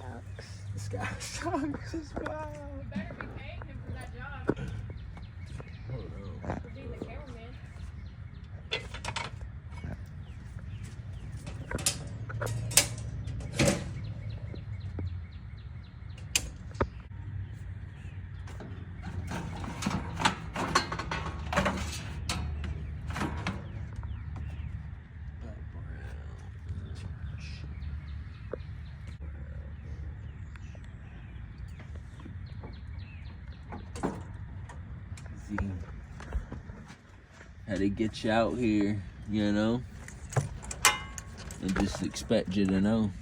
sucks. This guy sucks as well. You better be paying him for that job. Oh no. For being the cameraman. Had to get you out here, you know, and just expect you to know.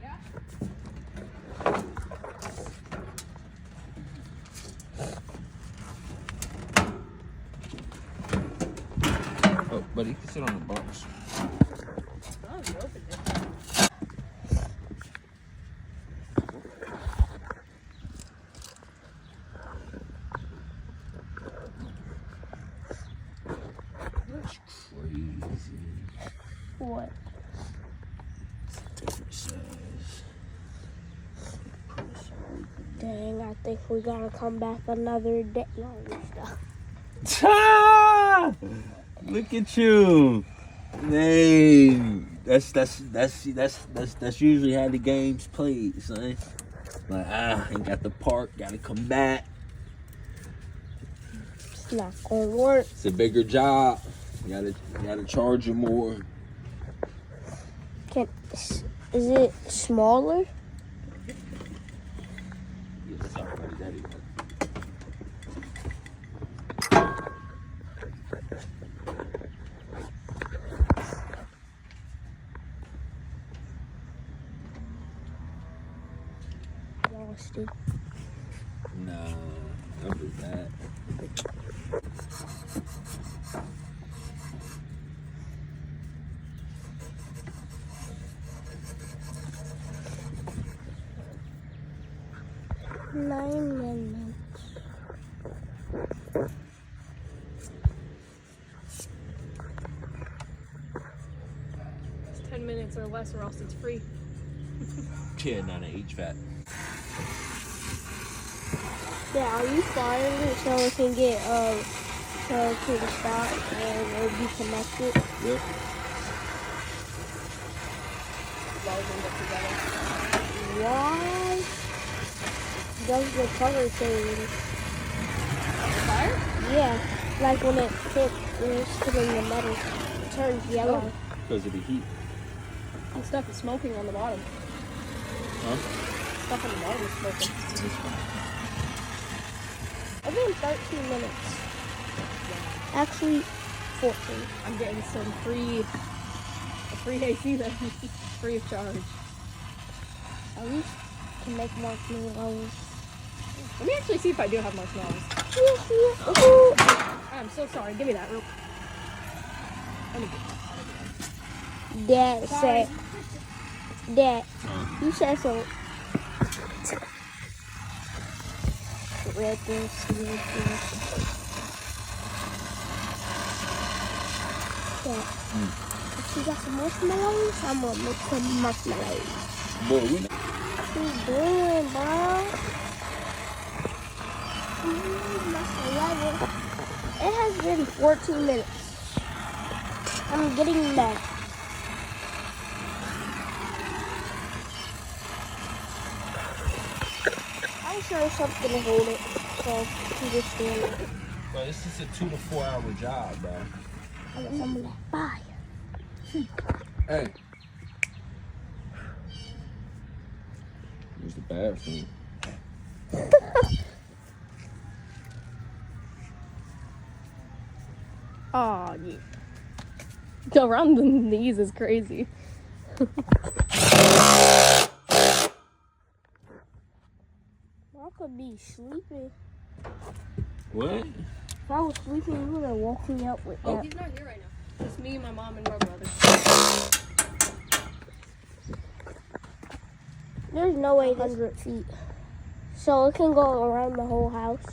Yeah? Oh, buddy, you can sit on the box. Oh, you opened it. That's crazy. What? Different size. Dang, I think we gotta come back another day. No, stop. Ah! Look at you. Dang. That's usually how the game's played, son. Like, ain't got the park, gotta come back. It's not gonna work. It's a bigger job. You gotta charge you more. Is it smaller? Lost it. Nah, don't do that. Nine minutes. It's 10 minutes or less, or else it's free. Yeah, not an HVAC. Yeah, are you firing it so it can get to the spot and it'll be connected? Yep. Welding it together. Why does the color change? Fire? Yeah, like when it's hitting the metal, it turns yellow. Because of the heat. And stuff is smoking on the bottom. Huh? Stuff on the bottom is smoking. It's been 13 minutes. Actually, 14. I'm getting some free AC then. Free of charge. At least can make marshmallows. Let me actually see if I do have marshmallows. Ooh. I'm so sorry. Give me that real quick. Let me get that. Dad said, Dad, you said so. Red this, red this. Dad, if you got some marshmallows, I'm gonna make some marshmallows. Boy, we What you doing, bro? That's 11. It has been 14 minutes. I'm getting back. I'm sure something to hold it, so you just stand it. Bro, this is a 2 to 4 hour job, bro. I'm gonna buy. Hey. Here's the bathroom. Oh, yeah. Go around the knees is crazy. I could be sleeping. What? If I was sleeping, you would have woke me up with that. He's not here right now. Just me, my mom, and my brother. There's no way 100 feet. So it can go around the whole house.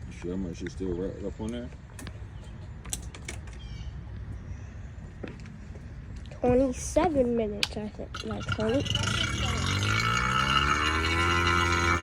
You sure much is still right up on there? 27 minutes, I think. Like 20.